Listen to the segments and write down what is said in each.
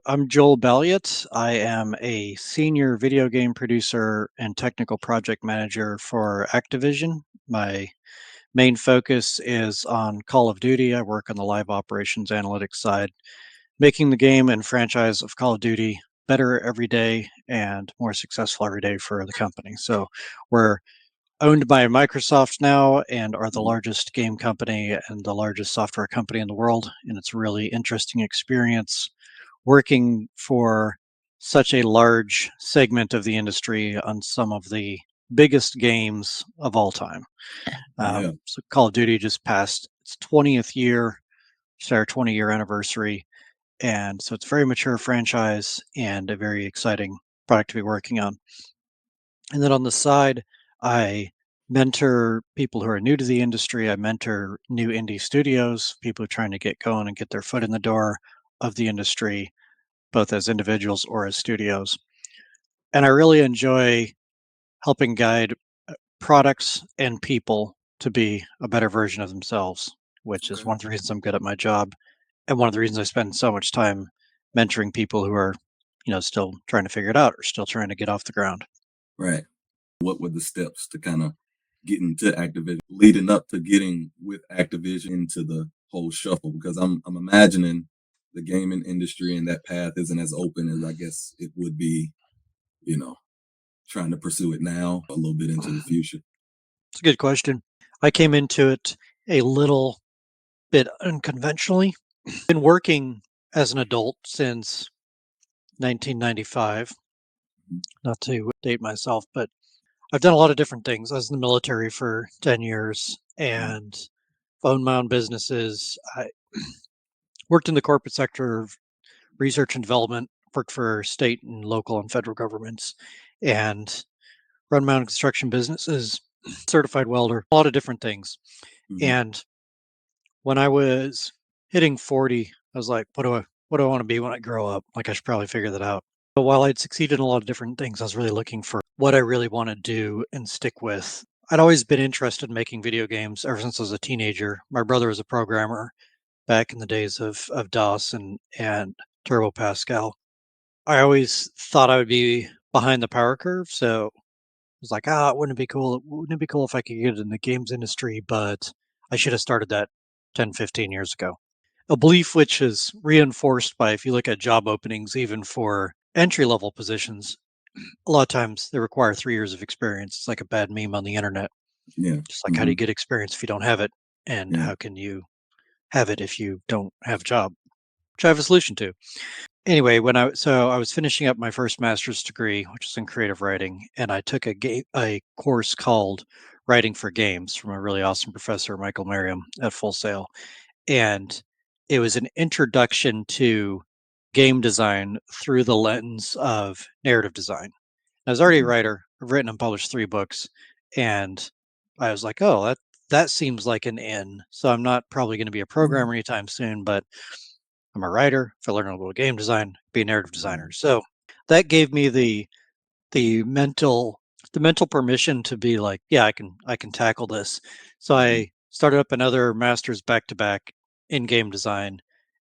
I'm Joel Balyeat. I am a senior video game producer and technical project manager for Activision. My main focus is on Call of Duty. I work on the live operations analytics side, making the game and franchise of Call of Duty better every day and more successful every day for the company. So we're owned by Microsoft now and are the largest game company and the largest software company in the world. And it's a really interesting experience working for such a large segment of the industry on some of the biggest games of all time. Yeah. So Call of Duty just passed its 20th year, it's our 20-year anniversary. And so it's a very mature franchise and a very exciting product to be working on. And then on the side, I mentor people who are new to the industry. I mentor new indie studios, people who are trying to get going and get their foot in the door of the industry, both as individuals or as studios. And I really enjoy helping guide products and people to be a better version of themselves, which is Okay. one of the reasons I'm good at my job and one of the reasons I spend so much time mentoring people who are, still trying to figure it out or still trying to get off the ground. Right. What were the steps to kind of get into Activision, leading up to getting with Activision into the whole shuffle? Because I'm imagining the gaming industry and that path isn't as open as I guess it would be, you know, trying to pursue it now a little bit into the future. It's a good question. I came into it a little bit unconventionally. Been working as an adult since 1995. Mhm. Not to date myself, but I've done a lot of different things. I was in the military for 10 years Right. and owned my own businesses. I worked in the corporate sector of research and development, worked for state and local and federal governments, and run my own construction businesses, certified welder, a lot of different things. Hmm. And when I was hitting 40, I was like, what do I want to be when I grow up? Like I should probably figure that out. But while I'd succeeded in a lot of different things, I was really looking for what I really want to do and stick with. I'd always been interested in making video games ever since I was a teenager. My brother was a programmer back in the days of DOS and Turbo Pascal. I always thought I would be behind the power curve, so I was like, wouldn't it be cool? Wouldn't it be cool if I could get in the games industry? But I should have started that 10, 15 years ago. A belief which is reinforced by if you look at job openings, even for entry level positions, a lot of times they require 3 years of experience. It's like a bad meme on the internet. Yeah. Just like, how do Hmm. you get experience if you don't have it? And Yeah. how can you have it if you don't have a job? Which I have a solution to. Anyway, I was finishing up my first master's degree, which is in creative writing, and I took a course called Writing for Games from a really awesome professor, Michael Merriam, at Full Sail. And it was an introduction to game design through the lens of narrative design. I was already a Okay. writer. I've written and published 3 books, and I was like, "Oh, that seems like an in." So I'm not probably going to be a Yeah. programmer anytime soon, but I'm a writer. If I learn a little game design, be a narrative designer. So that gave me the mental the mental permission to be like, yeah, I can tackle this. So Hmm. I started up another master's back to back in game design,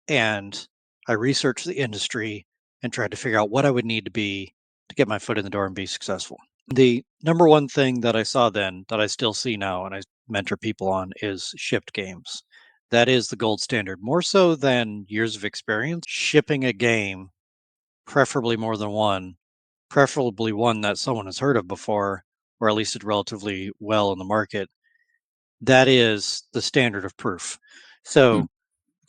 and I researched the industry and tried to figure out what I would need to be to get my foot in the door and be successful. The number one thing that I saw then that I still see now and I mentor people on is shipped games. That is the gold standard, more so than years of experience. Shipping a game, preferably more than one, preferably one that someone has heard of before, or at least did relatively well in the market. That is the standard of proof. Hmm. So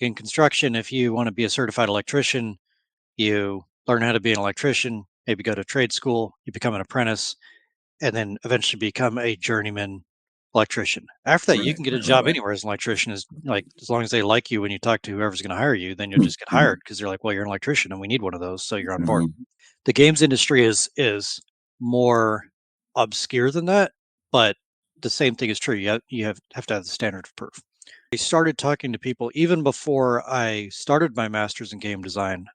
in construction, if you want to be a certified electrician, you learn how to be an electrician, maybe go to trade school, you become an apprentice, and then eventually become a journeyman electrician. After that, you Right. can get a Right. Right. job Right. anywhere as an electrician. Is like as long as they like you when you talk to whoever's going to hire you, then you'll just get hired because they're like, well, you're an electrician and we need one of those, so you're on board. Hmm. The games industry is more obscure than that, but the same thing is true. You have to have the standard of proof. I started talking to people even before I started my master's in game design.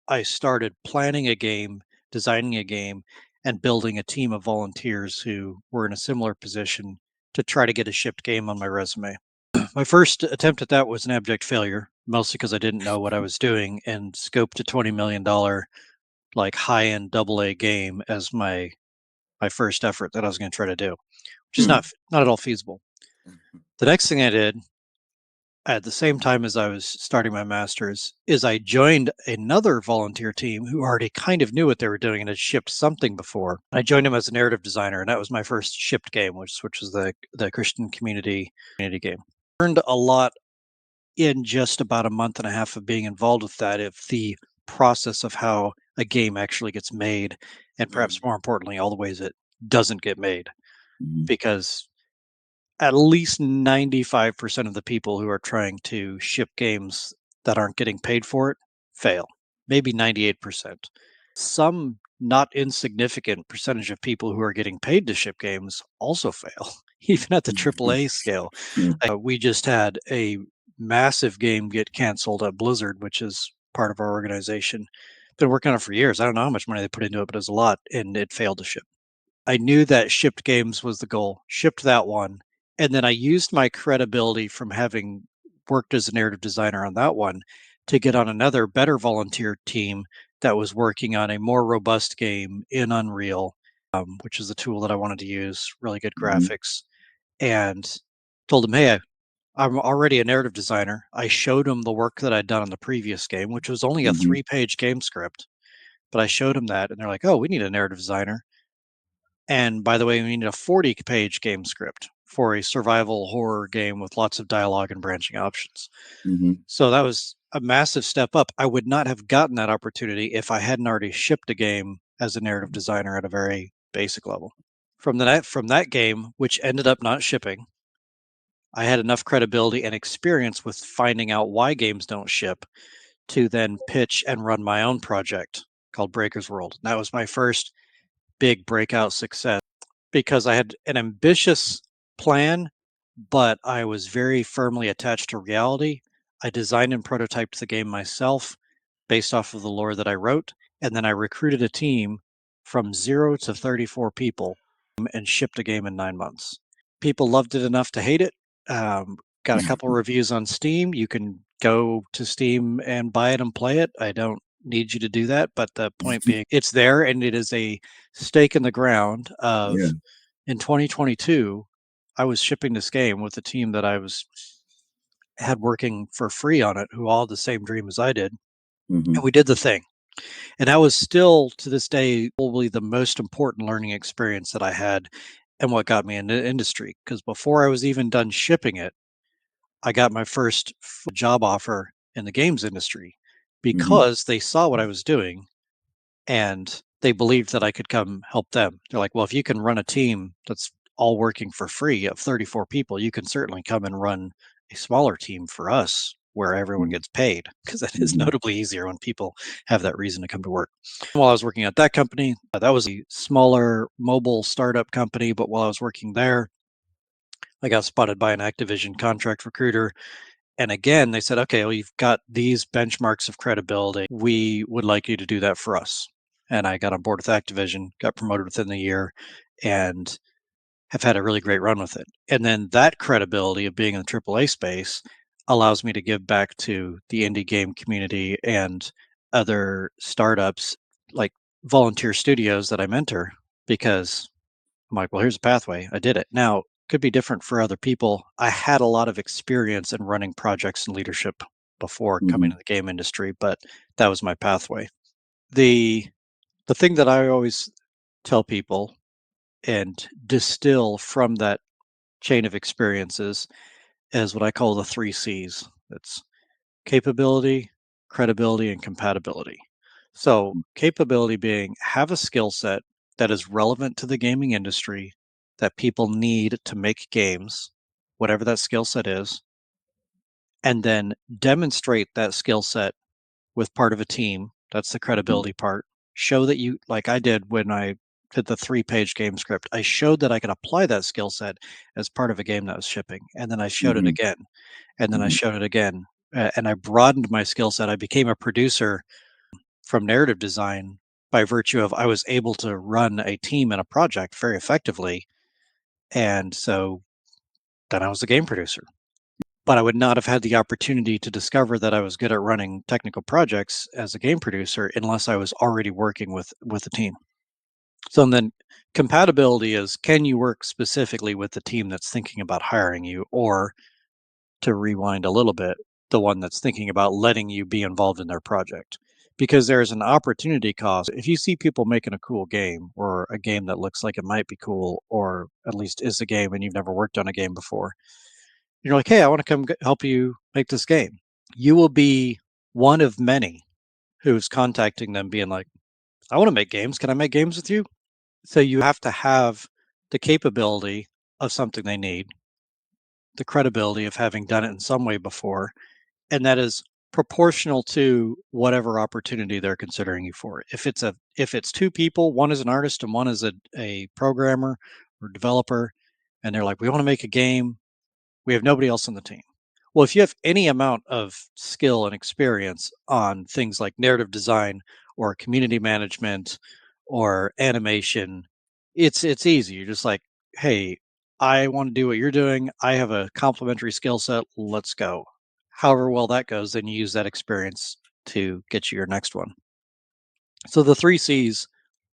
I started planning a game, designing a game, and building a team of volunteers who were in a similar position to try to get a shipped game on my resume. My first attempt at that was an abject failure. mostly because I didn't know what I was doing, and scoped a $20 million like high-end AA game as my first effort that I was going to try to do, which is Hmm. not at all feasible. The next thing I did at the same time as I was starting my master's is I joined another volunteer team who already kind of knew what they were doing and had shipped something before. I joined him as a narrative designer, and that was my first shipped game, which was the Christian community game. Learned a lot in just about a month and a half of being involved with that, of the process of how a game actually gets made, and Right. perhaps more importantly, all the ways it doesn't get made. Mhm. Because at least 95% of the people who are trying to ship games that aren't getting paid for it fail. Maybe 98%. Some not insignificant percentage of people who are getting paid to ship games also fail, even at the AAA scale. We just had a massive game get canceled at Blizzard, which is part of our organization. Been working on it for years. I don't know how much money they put into it, but it was a lot, and it failed to ship. I knew that shipped games was the goal, shipped that one, and then I used my credibility from having worked as a narrative designer on that one to get on another better volunteer team that was working on a more robust game in Unreal, which is the tool that I wanted to use, really good Mhm. graphics, and told them, "Hey, I'm already a narrative designer." I showed them the work that I'd done on the previous game, which was only a Mhm. 3-page game script, but I showed them that, and they're like, "Oh, we need a narrative designer." And by the way, we need a 40-page game script for a survival horror game with lots of dialogue and branching options. Mhm. So that was a massive step up. I would not have gotten that opportunity if I hadn't already shipped a game as a narrative designer at a very basic level. From that game, which ended up not shipping, I had enough credibility and experience with finding out why games don't ship to then pitch and run my own project called Breaker's World. That was my first big breakout success because I had an ambitious plan, but I was very firmly attached to reality. I designed and prototyped the game myself based off of the lore that I wrote, and then I recruited a team from 0 to 34 people and shipped a game in 9 months. People loved it enough to hate it. Got a couple reviews on Steam. You can go to Steam and buy it and play it. I don't need you to do that, but the point being, it's there, and it is a stake in the ground Yeah. of in 2022, I was shipping this game with a team that I was had working for free on it, who all had the same dream as I did, and Mhm. we did the thing. And that was still to this day probably the most important learning experience that I had, and what got me into the industry. Because before I was even done shipping it, I got my first job offer in the games industry Mhm. because they saw what I was doing and they believed that I could come help them. They're like, "Well, if you can run a team that's all working for free of 34 people, you can certainly come and run a smaller team for us where everyone Mhm. gets paid," because that is Mhm. notably easier when people have that reason to come to work. While I was working at that company, that was a smaller mobile startup company, but while I was working there, I got spotted by an Activision contract recruiter, and again, they said, "Okay, well, you've got these benchmarks of credibility. We would like you to do that for us." And I got on board with Activision, got promoted within the year, and have had a really great run with it. And then that credibility of being in the AAA space allows me to give back to the indie game community and other startups, like volunteer studios that I mentor, because I'm like, well, here's a pathway. I did it. Now, could be different for other people. I had a lot of experience in running projects and leadership before coming to Mhm. the game industry, but that was my pathway. The the thing that I always tell people and distill from that chain of experiences is what I call the 3 C's. It's capability, credibility, and compatibility. So, capability being have a skill set that is relevant to the gaming industry that people need to make games, whatever that skill set is, and then demonstrate that skill set with part of a team. That's the Mhm. credibility part. Show that you, like I did when I did the 3-page game script, I showed that I could apply that skill set as part of a game that was shipping. And then I showed it Mhm. again. And then I Mhm. showed it again. And I broadened my skill set. I became a producer from narrative design by virtue of I was able to run a team and a project very effectively. And so then I was a game producer. but I would not have had the opportunity to discover that I was good at running technical projects as a game producer unless I was already working with a team. So and then compatibility is, can you work specifically with the team that's thinking about hiring you, or to rewind a little bit, the one that's thinking about letting you be involved in their project. Because there's an opportunity cost. If you see people making a cool game or a game that looks like it might be cool, or at least is a game and you've never worked on a game before, you're like, hey, I want to come help you make this game. You will be one of many who's contacting them, being like, I want to make games. Can I make games with you? So you have to have the capability of something they need, the credibility of having done it in some way before, and that is proportional to whatever opportunity they're considering you for. If it's two people, one is an artist and one is a programmer or developer, and they're like, we want to make a game, we have nobody else on the team. Well, if you have any amount of skill and experience on things like narrative design or community management or animation, it's easy. You're just like, hey, I want to do what you're doing. I have a complementary skill set. Let's go. However well that goes, then you use that experience to get you your next one. So the three C's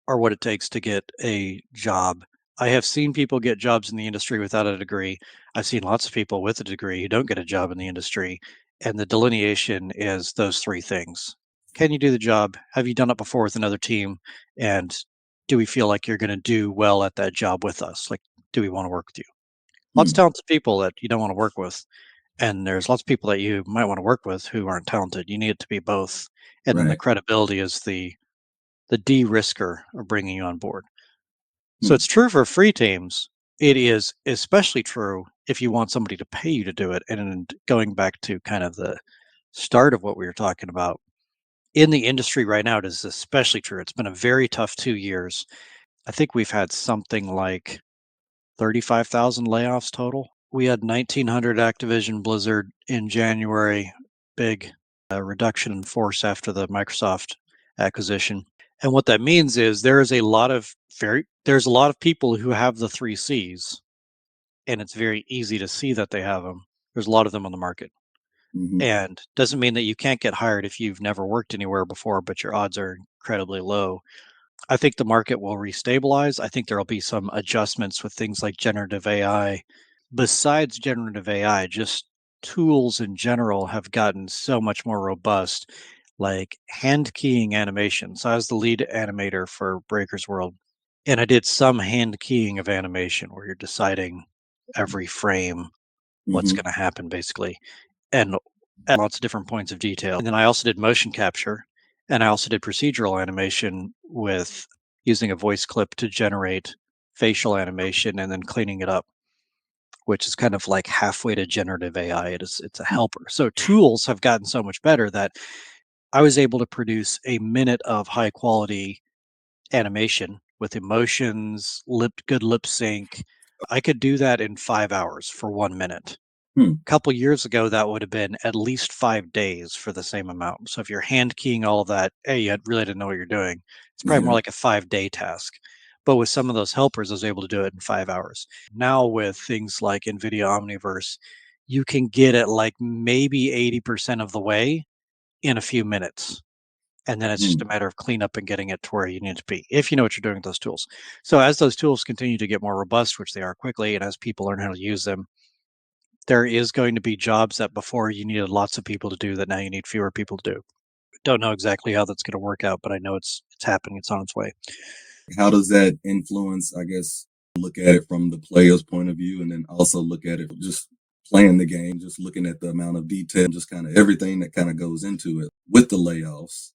are what it takes to get a job. I have seen people get jobs in the industry without a degree. I've seen lots of people with a degree who don't get a job in the industry. And the delineation is those three things. Can you do the job? Have you done it before with another team? And do we feel like you're going to do well at that job with us? Like, do we want to work with you? Lots of Hmm. talented people that you don't want to work with. And there's lots of people that you might want to work with who aren't talented. You need it to be both. And then the Right. credibility is the de-risker of bringing you on board. So Hmm. it's true for free teams. It is especially true if you want somebody to pay you to do it. And going back to kind of the start of what we were talking about, in the industry right now, it is especially true. It's been a very tough 2 years. I think we've had something like 35,000 layoffs total. We had 1,900 Activision Blizzard in January, big reduction in force after the Microsoft acquisition. And what that means is there's a lot of people who have the three C's, and it's very easy to see that they have them. There's a lot of them on the market, Hmm. and doesn't mean that you can't get hired if you've never worked anywhere before, but your odds are incredibly low. I think the market will restabilize. I think there'll be some adjustments with things like generative AI. Besides generative AI, just tools in general have gotten so much more robust, like hand keying animation. So I was the lead animator for Breaker's World, and I did some hand keying of animation where you're deciding every frame what's Hmm. going to happen basically, and at lots of different points of detail. And then I also did motion capture, and I also did procedural animation with using a voice clip to generate facial animation and then cleaning it up, which is kind of like halfway to generative AI. It's a helper. So tools have gotten so much better that I was able to produce a minute of high quality animation with emotions, good lip sync. I could do that in 5 hours for 1 minute. Hmm. Couple years ago, that would have been at least 5 days for the same amount. So if you're hand keying all of that, A, you really didn't know what you're doing. It's probably more Yeah. like a 5-day task. But with some of those helpers, I was able to do it in 5 hours. Now with things like NVIDIA Omniverse, you can get it like maybe 80% of the way in a few minutes. And then it's just a Hmm. matter of cleanup and getting it to where you need to be, if you know what you're doing with those tools. So as those tools continue to get more robust, which they are quickly, and as people learn how to use them, there is going to be jobs that before you needed lots of people to do that now you need fewer people to do. Don't know exactly how that's going to work out, but I know it's happening. It's on its way. How does that influence, I guess, look at it from the player's point of view, and then also look at it just playing the game, just looking at the amount of detail, just kind of everything that kind of goes into it with the layoffs,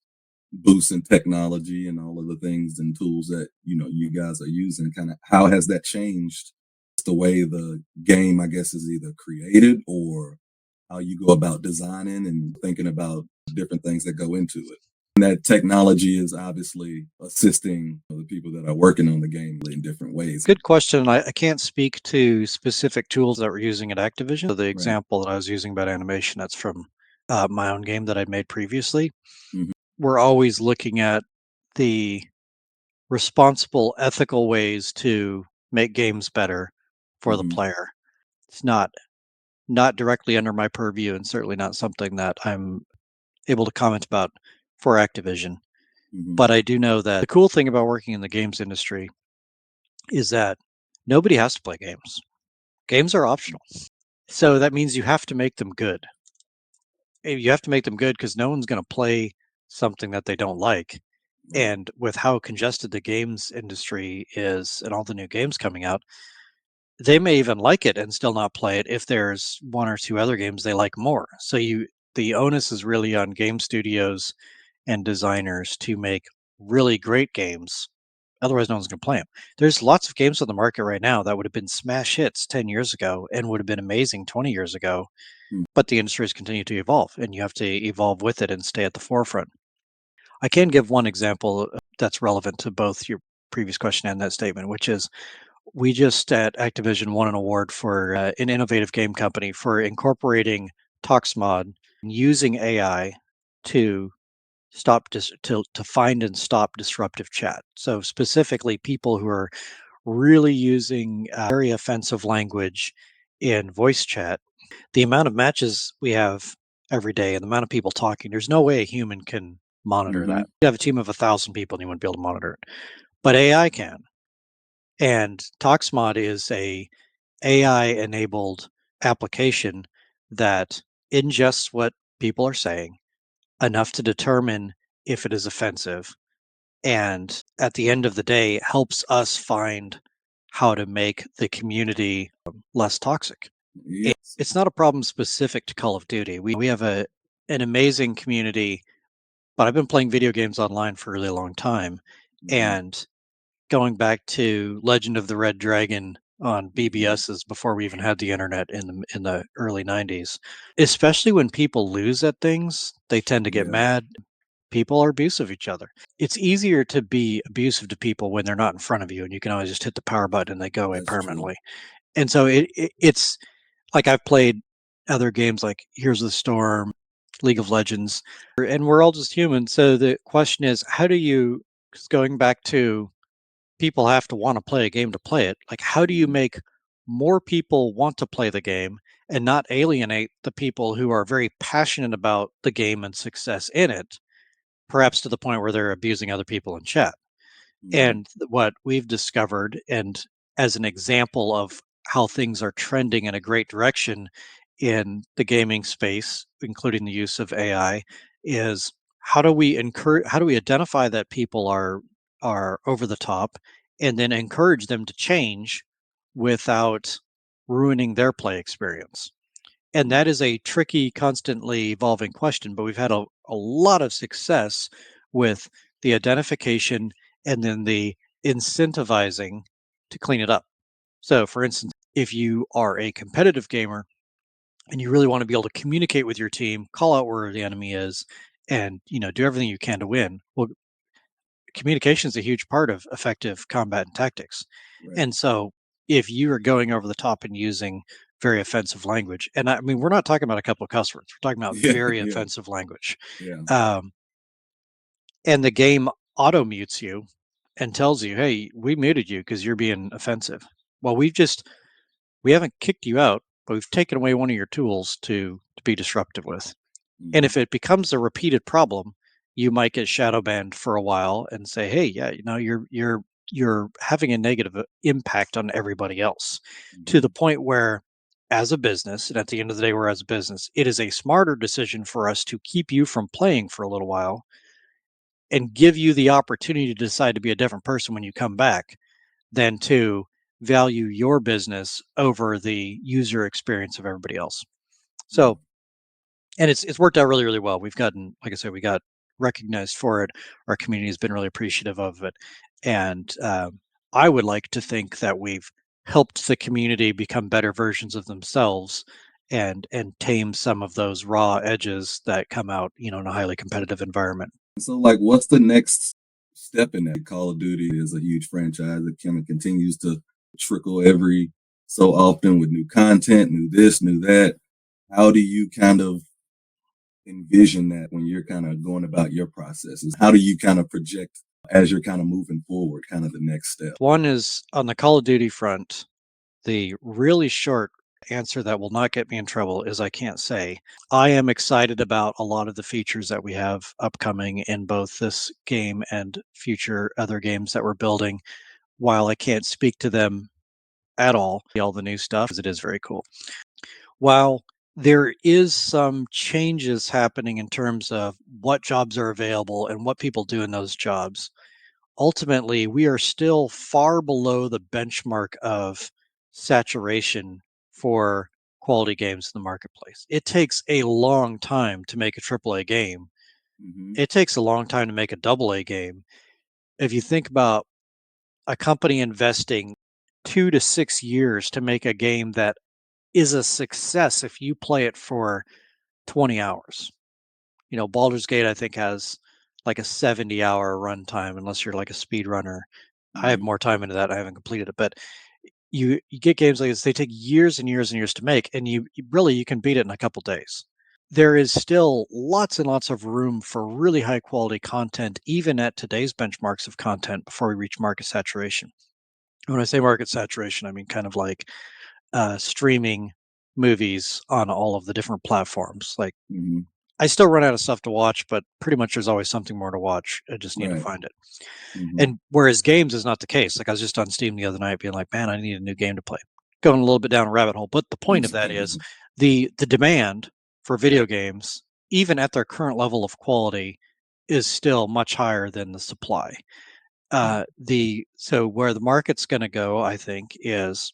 boosts in technology, and all of the things and tools that you guys are using. Kind of how has that changed the way the game, I guess, is either created or how you go about designing and thinking about different things that go into it. And that technology is obviously assisting the people that are working on the game in different ways. Good question. I can't speak to specific tools that we're using at Activision. So the Right. example that I was using about animation, that's from my own game that I'd made previously. Hmm. We're always looking at the responsible, ethical ways to make games better for the Hmm. player. It's not not directly under my purview and certainly not something that I'm able to comment about for Activision. Mhm. But I do know that the cool thing about working in the games industry is that nobody has to play games. Games are optional. So that means you have to make them good. You have to make them good because no one's going to play something that they don't like. Right. And with how congested the games industry is and all the new games coming out, they may even like it and still not play it if there's one or two other games they like more. So the onus is really on game studios and designers to make really great games. Otherwise, no one's going to play them. There's lots of games on the market right now that would have been smash hits 10 years ago and would have been amazing 20 years ago, Mm. but the industry has continued to evolve and you have to evolve with it and stay at the forefront. I can give one example that's relevant to both your previous question and that statement, which is we just at Activision won an award for an innovative game company for incorporating ToxMod and using AI to to find and stop disruptive chat. So specifically, people who are really using very offensive language in voice chat. The amount of matches we have every day and the amount of people talking, there's no way a human can monitor that. Mhm. You have a team of 1,000 people and you wouldn't be able to monitor it, but AI can. And ToxMod is a AI enabled application that ingests what people are saying enough to determine if it is offensive, and at the end of the day helps us find how to make the community less toxic. Yes. It's not a problem specific to Call of Duty. We have an amazing community, but I've been playing video games online for a really long time, Mhm. and going back to Legend of the Red Dragon on Mhm. BBSs before we even had the internet in the early 90s. Especially when people lose at things, they tend to get Yeah, mad. People are abusive of each other. It's easier to be abusive to people when they're not in front of you and you can always just hit the power button and they go away that's true. permanently. And so it's like I've played other games like Here's the Storm, League of Legends, and we're all just human. So the question is, how do you, 'cause going back to people have to want to play a game to play it. Like, how do you Mhm. make more people want to play the game and not alienate the people who are very passionate about the game and success in it, perhaps to the point where they're abusing other people in chat? Mhm. And what we've discovered, and as an example of how things are trending in a great direction in the gaming space, including the use of AI, is how do we identify that people are over the top and then encourage them to change without ruining their play experience? And Mm. that is a tricky, constantly evolving question, but we've had a lot of success with the identification and then the incentivizing to clean it up. So, for instance, if you are a competitive gamer and you really want to be able to communicate with your team, call out where the enemy is, and do everything you can to win. Well, communication is a huge part of effective combat and tactics. Right. And so if you are going over the top and using very offensive language, and I mean, we're not talking about a couple of cuss words, we're talking about Yeah, very yeah, offensive language. yeah. Um, and the game auto mutes you and tells you, hey, we muted you because you're being offensive. Well, we haven't kicked you out, but we've taken away one of your tools to be disruptive with. And Mhm. if it becomes a repeated problem, you might get shadow banned for a while and say, "Hey, yeah, you're having a negative impact on everybody else," to the Mhm. point where, as a business, and at the end of the day, we're as a business, it is a smarter decision for us to keep you from playing for a little while and give you the opportunity to decide to be a different person when you come back, than to value your business over the user experience of everybody else. Mm. So and it's worked out really well. We've gotten, like I said, we got recognized for it. Our community has been really appreciative of it, and I would like to think that we've helped the community become better versions of themselves and tame some of those raw edges that come out, in a highly competitive environment. So, like, what's the next step in that? Call of Duty is a huge franchise that kind of continues to trickle every so often with new content, new this, new that. How do you kind of envision that when you're kind of going about your processes? How do you kind of project as you're kind of moving forward, kind of the next step? One is on the Call of Duty front, the really short answer that will not get me in trouble is I can't say. I am excited about a lot of the features that we have upcoming in both this game and future other games that we're building. While I can't speak to them at all the new stuff, because it is very cool. While there is some changes happening in terms of what jobs are available and what people do in those jobs, ultimately, we are still far below the benchmark of saturation for quality games in the marketplace. It takes a long time to make a AAA game. Mhm. It takes a long time to make a AA game. If you think about a company investing 2 to 6 years to make a game that is a success if you play it for 20 hours. Baldur's Gate, I think, has like a 70-hour runtime, unless you're like a speedrunner. I have Right. more time into that. I haven't completed it, but you get games like this. They take years and years and years to make, and you can beat it in a couple days. There is still lots and lots of room for really high quality content, even at today's benchmarks of content before we reach market saturation. When I say market saturation, I mean kind of like streaming movies on all of the different platforms. Like Mhm. I still run out of stuff to watch, but pretty much there's always something more to watch. I just need to Right. find it. Mhm. And whereas games is not the case. Like I was just on Steam the other night being like, man, I need a new game to play. Going a little bit down a rabbit hole. But the point of that is the demand for video games, even at their current level of quality, is still much higher than the supply. Right. The so where the market's going to go, I think, is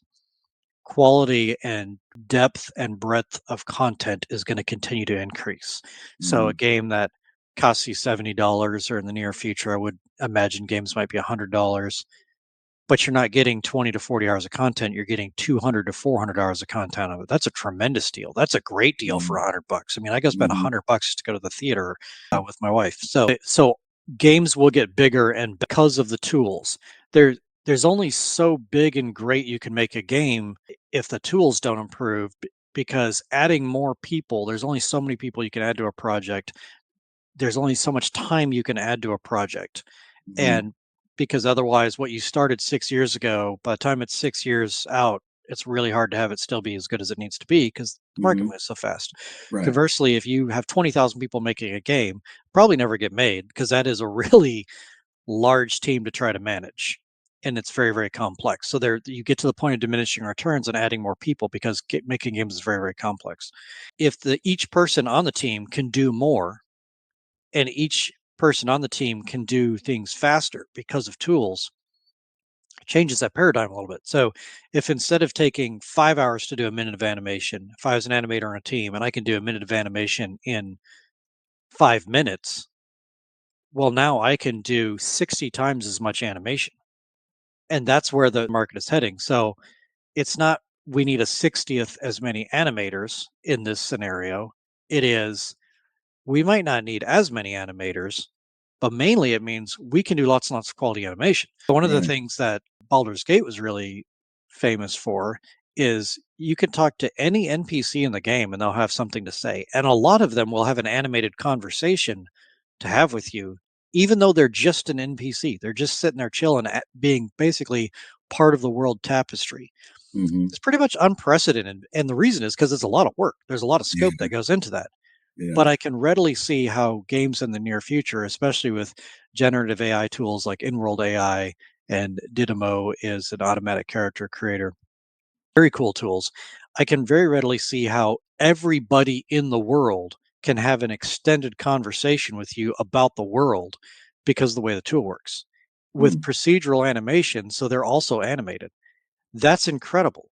quality and depth and breadth of content is going to continue to increase. So a Mhm. game that costs you $70 or in the near future, I would imagine games might be $100, but you're not getting 20 to 40 hours of content. You're getting 200 to 400 hours of content of it. That's a tremendous deal. That's a great deal for Mhm. $100. I mean, I go spend Mhm. $100 to go to the theater with my wife. So games will get bigger, and because of the tools, there there's only so big and great you can make a game if the tools don't improve. Because adding more people, there's only so many people you can add to a project. There's only so much time you can add to a project. Mhm. And because otherwise, what you started 6 years ago, by the time it's 6 years out, it's really hard to have it still be as good as it needs to be because the market Mhm. moves so fast. Right. Conversely, if you have 20,000 people making a game, probably never get made because that is a really large team to try to manage. And it's very, very complex. So there, you get to the point of diminishing returns and adding more people because making games is very, very complex. If each person on the team can do more, and each person on the team can do things faster because of tools, changes that paradigm a little bit. So if instead of taking 5 hours to do a minute of animation, if I was an animator on a team and I can do a minute of animation in 5 minutes, well, now I can do 60 times as much animation. And that's where the market is heading. So it's not we need a 60th as many animators in this scenario. It is we might not need as many animators, but mainly it means we can do lots and lots of quality animation. One of the Right. things that Baldur's Gate was really famous for is you can talk to any NPC in the game and they'll have something to say. And a lot of them will have an animated conversation to have with you, even though they're just an NPC. They're just sitting there chilling, being basically part of the world tapestry. Mhm. It's pretty much unprecedented. And the reason is because it's a lot of work. There's a lot of scope Yeah. that goes into that, Yeah. but I can readily see how games in the near future, especially with generative AI tools like in-world AI and Didimo is an automatic character creator, very cool tools. I can very readily see how everybody in the world can have an extended conversation with you about the world because of the way the tool works. With Mm. procedural animation, so they're also animated. That's incredible,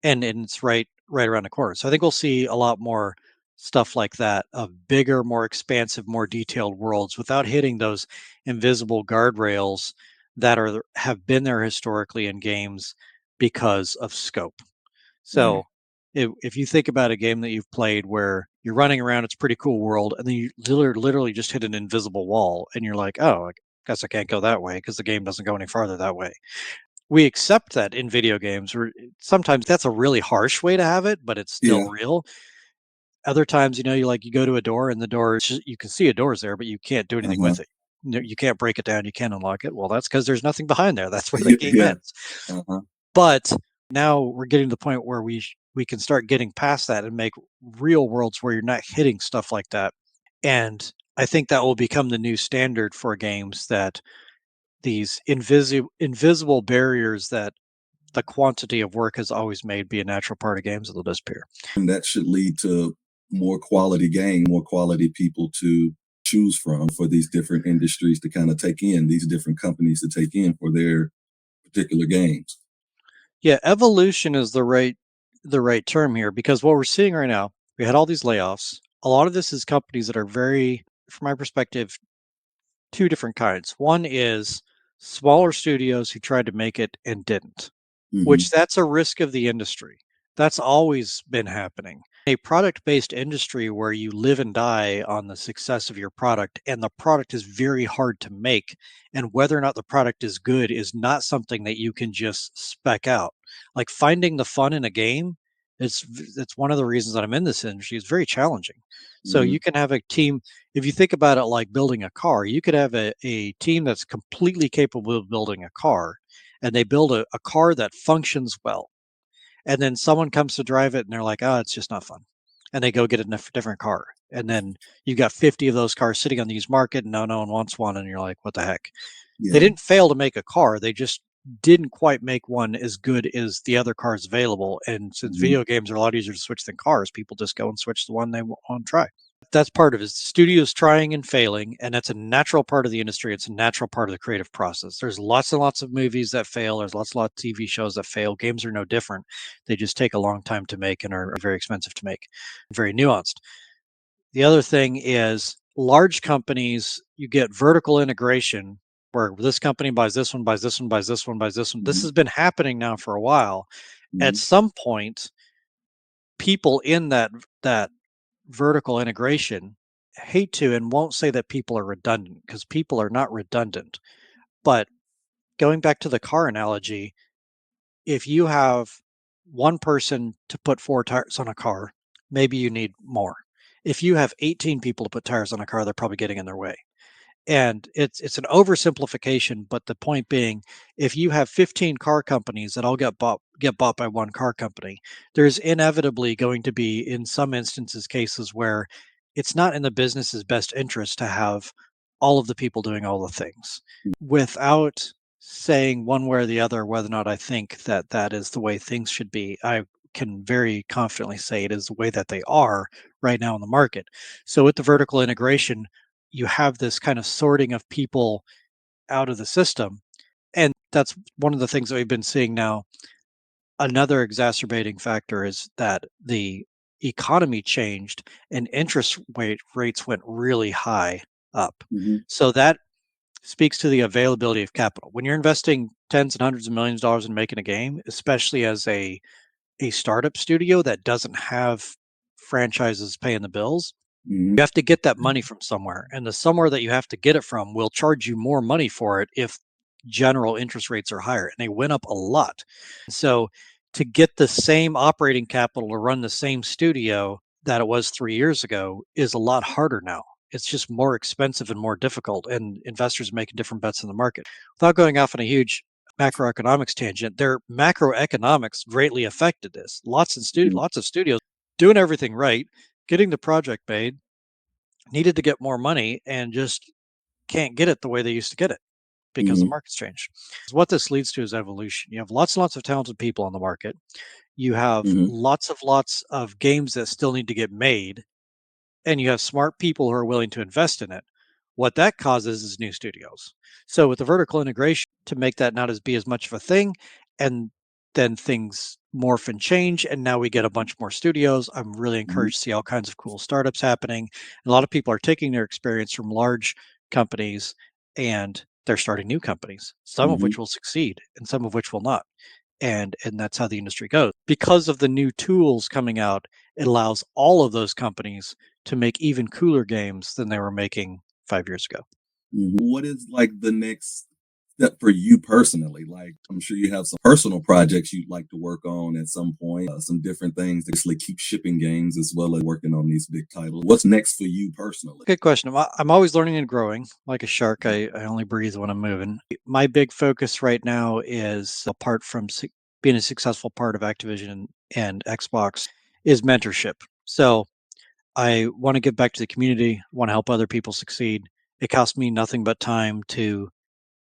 and it's right around the corner. So I think we'll see a lot more stuff like that of bigger, more expansive, more detailed worlds without hitting those invisible guardrails that have been there historically in games because of scope. Right. So if you think about a game that you've played where you're running around, it's a pretty cool world, and then you literally just hit an invisible wall, and you're like, oh, I guess I can't go that way because the game doesn't go any farther that way. We accept that in video games. Sometimes that's a really harsh way to have it, but it's still Yeah. real. Other times, you go to a door and the door, you can see a door's there, but you can't do anything Uh-huh. with it. You can't break it down. You can't unlock it. Well, that's because there's nothing behind there. That's where the Yeah. game Yeah. ends. Uh-huh. But now we're getting to the point where we can start getting past that and make real worlds where you're not hitting stuff like that. And I think that will become the new standard for games, that these invisible barriers that the quantity of work has always made be a natural part of games, will disappear. And that should lead to more quality game, more quality people to choose from for these different industries to kind of take in, these different companies to take in for their particular games. Yeah, evolution is the right term here, because what we're seeing right now, we had all these layoffs. A lot of this is companies that are very, from my perspective, two different kinds. One is smaller studios who tried to make it and didn't, which Hmm. that's a risk of the industry. That's always been happening. A product-based industry where you live and die on the success of your product, and the product is very hard to make, and whether or not the product is good is not something that you can just spec out. Like finding the fun in a game, it's one of the reasons that I'm in this industry. It's very challenging. So you Hmm. can have a team, if you think about it like building a car, you could have a team that's completely capable of building a car, and they build a car that functions well. And then someone comes to drive it and they're like, oh, it's just not fun. And they go get a different car. And then you got 50 of those cars sitting on the used market, and now no one wants one. And you're like, what the heck? They Yeah. didn't fail to make a car. They just didn't quite make one as good as the other cars available. And since Hmm. video games are a lot easier to switch than cars, people just go and switch the one they want to try. That's part of it. Studios trying and failing, and that's a natural part of the industry. It's a natural part of the creative process. There's lots and lots of movies that fail. There's lots of TV shows that fail. Games are no different. They just take a long time to make and are very expensive to make, very nuanced. The other thing is large companies, you get vertical integration where this company buys this one, buys this one, buys this one, buys this one. This Hmm. has been happening now for a while. At Hmm. some point, people in that vertical integration hate to and won't say that people are redundant, because people are not redundant. But going back to the car analogy, if you have one person to put four tires on a car, maybe you need more. If you have 18 people to put tires on a car, they're probably getting in their way. And it's an oversimplification, but the point being, if you have 15 car companies that all get bought by one car company, there's inevitably going to be, in some instances, cases where it's not in the business's best interest to have all of the people doing all the things. Without saying one way or the other whether or not I think that that is the way things should be, I can very confidently say it is the way that they are right now in the market. So with the vertical integration, you have this kind of sorting of people out of the system. And that's one of the things that we've been seeing now. Another exacerbating factor is that the economy changed and rates went really high up. Hmm. So that speaks to the availability of capital. When you're investing tens and hundreds of millions of dollars in making a game, especially as a startup studio that doesn't have franchises paying the bills, Hmm. you have to get that money from somewhere, and the somewhere that you have to get it from will charge you more money for it if general interest rates are higher, and they went up a lot. So to get the same operating capital to run the same studio that it was 3 years ago is a lot harder now. It's just more expensive and more difficult, and investors are making different bets in the market. Without going off on a huge macroeconomics tangent, their macroeconomics greatly affected this. Hmm. Lots of studios doing everything right, getting the project made, needed to get more money and just can't get it the way they used to get it because the Hmm. market's changed. What this leads to is evolution. You have lots and lots of talented people on the market. You have Hmm. lots of games that still need to get made, and you have smart people who are willing to invest in it. What that causes is new studios. So with the vertical integration, to make that not as be as much of a thing, and then things morph and change, and now we get a bunch more studios. I'm really Hmm. encouraged to see all kinds of cool startups happening. A lot of people are taking their experience from large companies, and they're starting new companies, some of Hmm. which will succeed and some of which will not. And that's how the industry goes. Because of the new tools coming out, it allows all of those companies to make even cooler games than they were making 5 years ago. What is like the next step for you personally? Like, I'm sure you have some personal projects you'd like to work on at some point, some different things to actually keep shipping games as well as working on these big titles. What's next for you personally? Good question. I'm always learning and growing. Like a shark, I only breathe when I'm moving. My big focus right now is, apart from being a successful part of Activision and Xbox is mentorship. So I want to give back to the community, want to help other people succeed. It costs me nothing but time to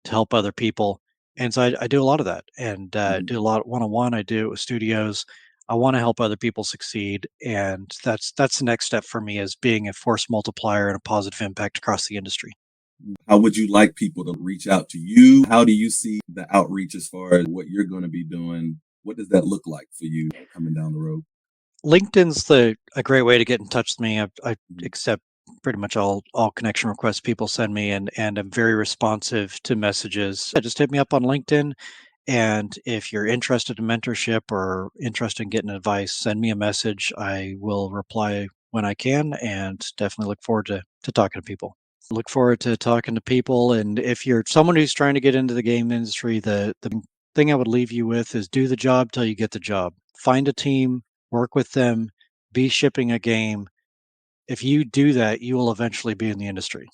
help other people, and so I do a lot of that, and Mhm. do a lot one-on-one. I do it with studios. I want to help other people succeed, and that's the next step for me is being a force multiplier and a positive impact across the industry. How would you like people to reach out to you? How do you see the outreach as far as what you're going to be doing? What does that look like for you coming down the road? LinkedIn's a great way to get in touch with me. I Mhm. accept pretty much all connection requests people send me, and I'm very responsive to messages. Just hit me up on LinkedIn, and if you're interested in mentorship or interested in getting advice, send me a message. I will reply when I can, and definitely look forward to talking to people. Look forward to talking to people, and if you're someone who's trying to get into the game industry, the thing I would leave you with is do the job till you get the job. Find a team, work with them, be shipping a game. If you do that, you will eventually be in the industry.